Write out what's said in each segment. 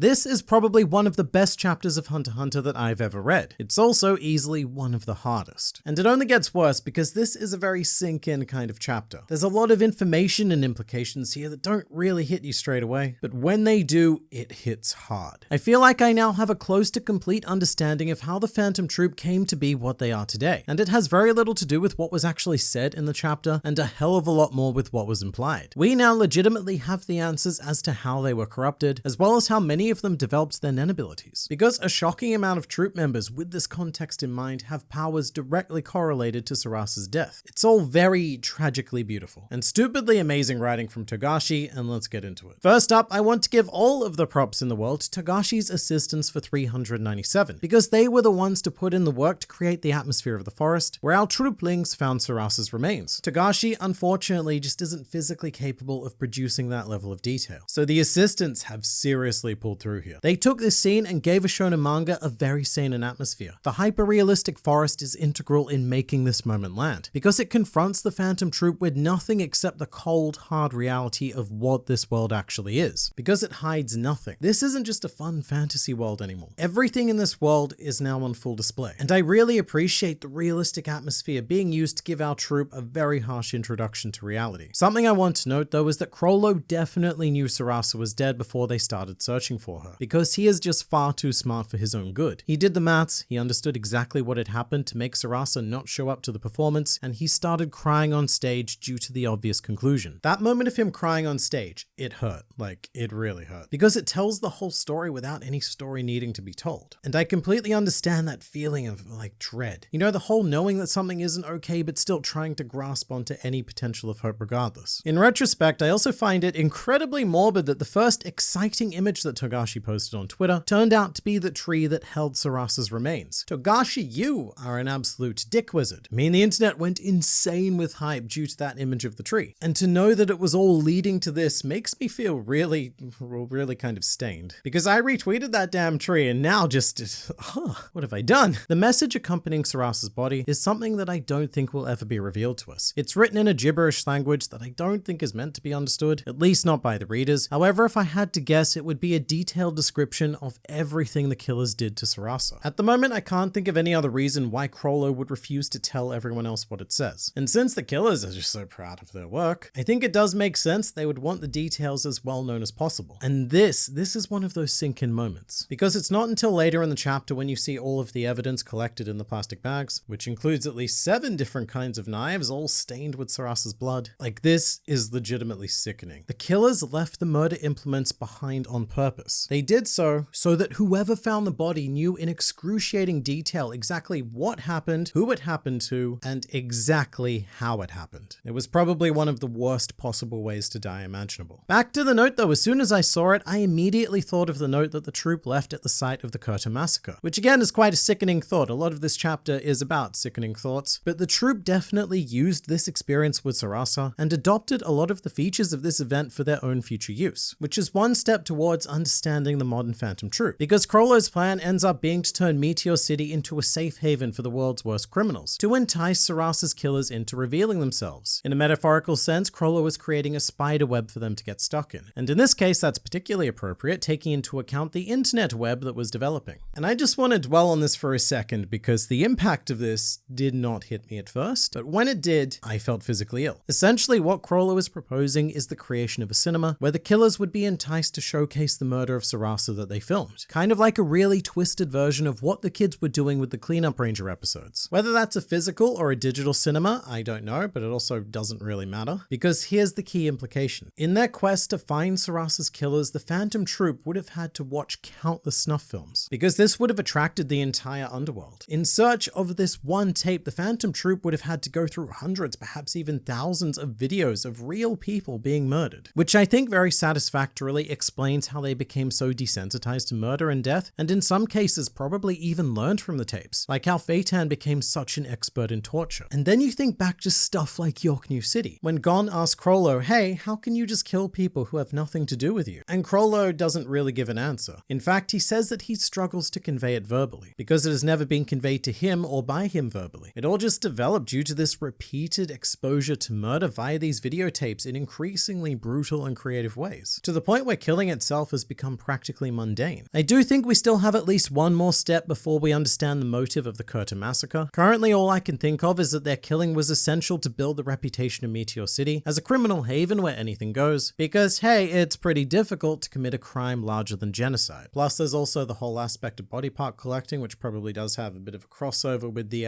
This is probably one of the best chapters of Hunter x Hunter that I've ever read. It's also easily one of the hardest. And it only gets worse because this is a very sink-in kind of chapter. There's a lot of information and implications here that don't really hit you straight away, but when they do, it hits hard. I feel like I now have a close to complete understanding of how the Phantom Troop came to be what they are today, and it has very little to do with what was actually said in the chapter and a hell of a lot more with what was implied. We now legitimately have the answers as to how they were corrupted, as well as how many of them developed their Nen abilities, because a shocking amount of troop members with this context in mind have powers directly correlated to Sarasa's death. It's all very tragically beautiful, and stupidly amazing writing from Togashi, and let's get into it. First up, I want to give all of the props in the world to Togashi's assistants for 397, because they were the ones to put in the work to create the atmosphere of the forest, where our trooplings found Sarasa's remains. Togashi, unfortunately, just isn't physically capable of producing that level of detail, so the assistants have seriously pulled through here. They took this scene and gave a shonen manga a very seinen atmosphere. The hyper-realistic forest is integral in making this moment land, because it confronts the Phantom Troop with nothing except the cold, hard reality of what this world actually is, because it hides nothing. This isn't just a fun fantasy world anymore. Everything in this world is now on full display, and I really appreciate the realistic atmosphere being used to give our troop a very harsh introduction to reality. Something I want to note though is that Crollo definitely knew Sarasa was dead before they started searching for her, because he is just far too smart for his own good. He did the maths, he understood exactly what had happened to make Sarasa not show up to the performance, and he started crying on stage due to the obvious conclusion. That moment of him crying on stage, it hurt. Like, it really hurt. Because it tells the whole story without any story needing to be told. And I completely understand that feeling of, like, dread. You know, the whole knowing that something isn't okay, but still trying to grasp onto any potential of hope regardless. In retrospect, I also find it incredibly morbid that the first exciting image that Togashi posted on Twitter turned out to be the tree that held Sarasa's remains. Togashi, you are an absolute dick wizard. I mean, the internet went insane with hype due to that image of the tree. And to know that it was all leading to this makes me feel really kind of stained. Because I retweeted that damn tree and now just, what have I done? The message accompanying Sarasa's body is something that I don't think will ever be revealed to us. It's written in a gibberish language that I don't think is meant to be understood, at least not by the readers. However, if I had to guess, it would be a detailed description of everything the killers did to Sarasa. At the moment, I can't think of any other reason why Crollo would refuse to tell everyone else what it says. And since the killers are just so proud of their work, I think it does make sense they would want the details as well known as possible. And this is one of those sink-in moments. Because it's not until later in the chapter when you see all of the evidence collected in the plastic bags, which includes at least 7 different kinds of knives, all stained with Sarasa's blood. Like, this is legitimately sickening. The killers left the murder implements behind on purpose. They did so that whoever found the body knew in excruciating detail exactly what happened, who it happened to, and exactly how it happened. It was probably one of the worst possible ways to die imaginable. Back to the note though, as soon as I saw it, I immediately thought of the note that the troop left at the site of the Kurta massacre, which again is quite a sickening thought. A lot of this chapter is about sickening thoughts, but the troop definitely used this experience with Sarasa and adopted a lot of the features of this event for their own future use, which is one step towards understanding the modern Phantom Troop, because Crollo's plan ends up being to turn Meteor City into a safe haven for the world's worst criminals, to entice Sarasa's killers into revealing themselves. In a metaphorical sense, Crollo is creating a spider web for them to get stuck in, and in this case that's particularly appropriate, taking into account the internet web that was developing. And I just want to dwell on this for a second, because the impact of this did not hit me at first, but when it did, I felt physically ill. Essentially, what Crollo is proposing is the creation of a cinema where the killers would be enticed to showcase the murder of Sarasa that they filmed. Kind of like a really twisted version of what the kids were doing with the Cleanup Ranger episodes. Whether that's a physical or a digital cinema, I don't know, but it also doesn't really matter, because here's the key implication. In their quest to find Sarasa's killers, the Phantom Troop would have had to watch countless snuff films, because this would have attracted the entire underworld. In search of this one tape, the Phantom Troop would have had to go through hundreds, perhaps even thousands of videos of real people being murdered, which I think very satisfactorily explains how they became so desensitized to murder and death, and in some cases probably even learned from the tapes, like how Phaeton became such an expert in torture. And then you think back to stuff like York New City, when Gon asks Crollo, hey, how can you just kill people who have nothing to do with you? And Crollo doesn't really give an answer. In fact, he says that he struggles to convey it verbally, because it has never been conveyed to him or by him verbally. It all just developed due to this repeated exposure to murder via these videotapes in increasingly brutal and creative ways, to the point where killing itself has become become practically mundane. I do think we still have at least one more step before we understand the motive of the Curta massacre. Currently, all I can think of is that their killing was essential to build the reputation of Meteor City as a criminal haven where anything goes, because hey, it's pretty difficult to commit a crime larger than genocide. Plus, there's also the whole aspect of body part collecting, which probably does have a bit of a crossover with the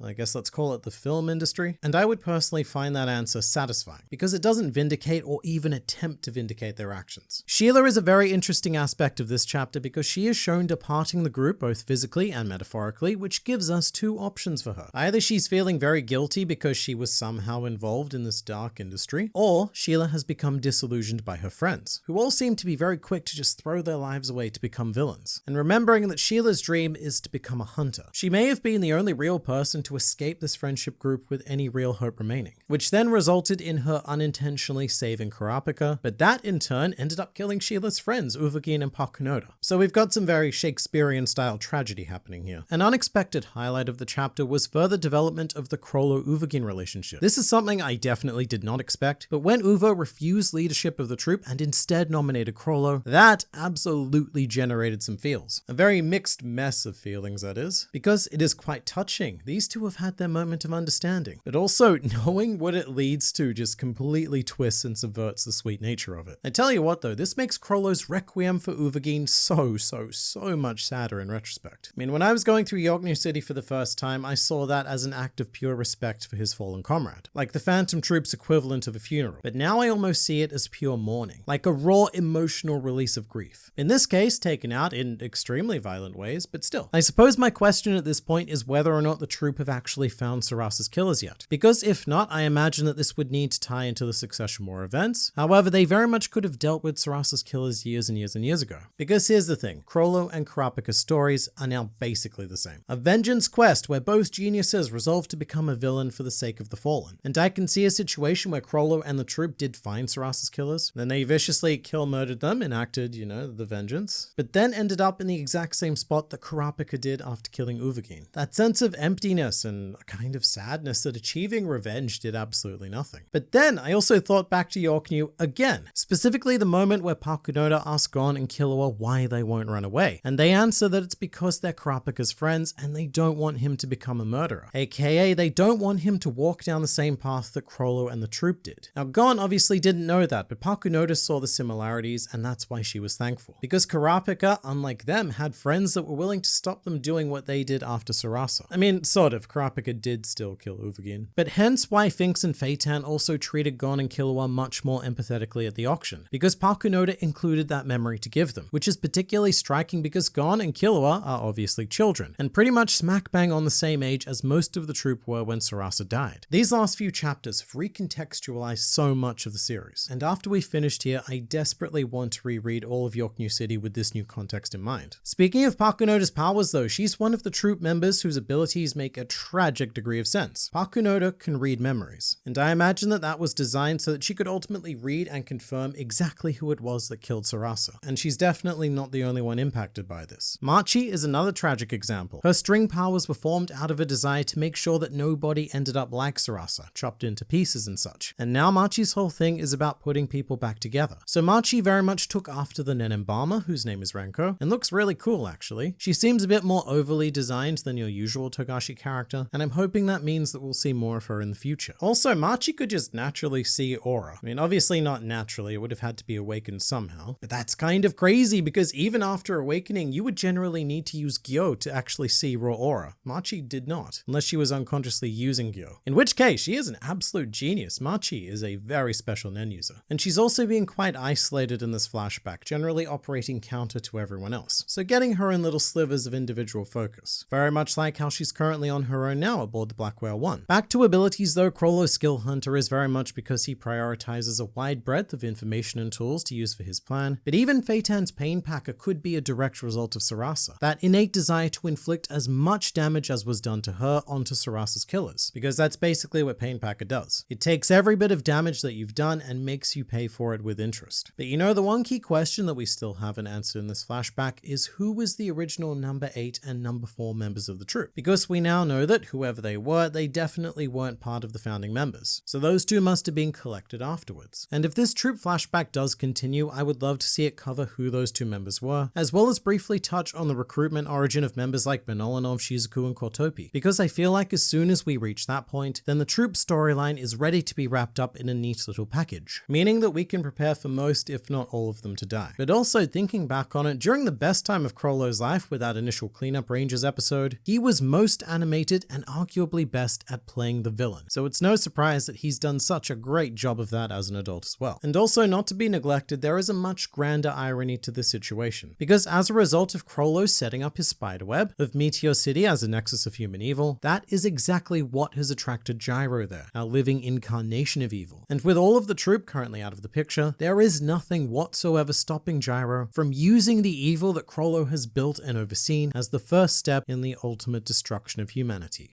I guess let's call it the film industry. And I would personally find that answer satisfying, because it doesn't vindicate or even attempt to vindicate their actions. Sheila is a very interesting aspect of this chapter because she is shown departing the group both physically and metaphorically, which gives us two options for her. Either she's feeling very guilty because she was somehow involved in this dark industry, or Sheila has become disillusioned by her friends, who all seem to be very quick to just throw their lives away to become villains. And remembering that Sheila's dream is to become a hunter. She may have been the only real person to escape this friendship group with any real hope remaining, which then resulted in her unintentionally saving Kurapika, but that in turn ended up killing Sheila's friends Uvagin and Pakunoda. So we've got some very Shakespearean style tragedy happening here. An unexpected highlight of the chapter was further development of the Krollo-Uvagin relationship. This is something I definitely did not expect, but when Uva refused leadership of the troop and instead nominated Krollo, that absolutely generated some feels. A very mixed mess of feelings, that is, because it is quite touching. These two have had their moment of understanding, but also knowing what it leads to just completely twists and subverts the sweet nature of it. I tell you what though, this makes Krollo's requiem for Uvagin so much sadder in retrospect. I mean, when I was going through Yorknew City for the first time, I saw that as an act of pure respect for his fallen comrade, like the Phantom Troop's equivalent of a funeral. But now I almost see it as pure mourning, like a raw emotional release of grief. In this case, taken out in extremely violent ways, but still. I suppose my question at this point is whether or not the troop have actually found Sarasa's killers yet, because if not, I imagine that this would need to tie into the Succession War events. However, they very much could have dealt with Sarasa's killers years and years ago. Because here's the thing, Krollo and Kurapika's stories are now basically the same. A vengeance quest where both geniuses resolve to become a villain for the sake of the fallen. And I can see a situation where Krollo and the troop did find Sarasa's killers, then they viciously murdered them, enacted, the vengeance, but then ended up in the exact same spot that Kurapika did after killing Uvagin. That sense of emptiness and a kind of sadness that achieving revenge did absolutely nothing. But then I also thought back to Yorknew again, specifically the moment where Pakunoda asks Gon and Killua why they won't run away, and they answer that it's because they're Kurapika's friends and they don't want him to become a murderer, aka they don't want him to walk down the same path that Krollo and the troop did. Now Gon obviously didn't know that, but Pakunoda saw the similarities and that's why she was thankful, because Kurapika, unlike them, had friends that were willing to stop them doing what they did after Sarasa. I mean, sort of, Kurapika did still kill Uvagin, but hence why Finks and Phaeton also treated Gon and Killua much more empathetically at the auction, because Pakunoda included that memory to give them, which is particularly striking because Gon and Killua are obviously children, and pretty much smack bang on the same age as most of the troop were when Sarasa died. These last few chapters have recontextualized so much of the series, and after we finished here, I desperately want to reread all of Yorknew City with this new context in mind. Speaking of Pakunoda's powers though, she's one of the troop members whose abilities make a tragic degree of sense. Pakunoda can read memories, and I imagine that that was designed so that she could ultimately read and confirm exactly who it was that killed Sarasa, and she's definitely not the only one impacted by this. Machi is another tragic example. Her string powers were formed out of a desire to make sure that nobody ended up like Sarasa, chopped into pieces and such, and now Machi's whole thing is about putting people back together. So Machi very much took after the Nenembama, whose name is Renko, and looks really cool actually. She seems a bit more overly designed than your usual Togashi character, and I'm hoping that means that we'll see more of her in the future. Also, Machi could just naturally see aura. I mean, obviously not naturally, it would have had to be awakened somehow, but that's kind of crazy because even after awakening, you would generally need to use Gyo to actually see raw aura. Machi did not, unless she was unconsciously using Gyo, in which case she is an absolute genius. Machi is a very special Nen user, and she's also being quite isolated in this flashback, generally operating counter to everyone else, so getting her in little slivers of individual focus, very much like how she's currently on her own now aboard the Black Whale 1. Back to abilities though, Krollo's skill hunter is very much because he prioritizes a wide breadth of information and tools to use for his plan, but even Phaeton's Pain Packer could be a direct result of Sarasa, that innate desire to inflict as much damage as was done to her onto Sarasa's killers, because that's basically what Pain Packer does. It takes every bit of damage that you've done and makes you pay for it with interest. But the one key question that we still haven't answered in this flashback is who was the original number 8 and number 4 members of the troop? Because we now know know that whoever they were, they definitely weren't part of the founding members. So those two must have been collected afterwards. And if this troop flashback does continue, I would love to see it cover who those two members were, as well as briefly touch on the recruitment origin of members like Benolanov, Shizuku, and Kotopi, because I feel like as soon as we reach that point, then the troop storyline is ready to be wrapped up in a neat little package, meaning that we can prepare for most, if not all of them to die. But also thinking back on it, during the best time of Chrollo's life with that initial Cleanup Rangers episode, he was most animated and arguably best at playing the villain. So it's no surprise that he's done such a great job of that as an adult as well. And also, not to be neglected, there is a much grander irony to this situation, because as a result of Chrollo setting up his spiderweb of Meteor City as a nexus of human evil, that is exactly what has attracted Gyro there, our living incarnation of evil. And with all of the troop currently out of the picture, there is nothing whatsoever stopping Gyro from using the evil that Chrollo has built and overseen as the first step in the ultimate destruction of humanity.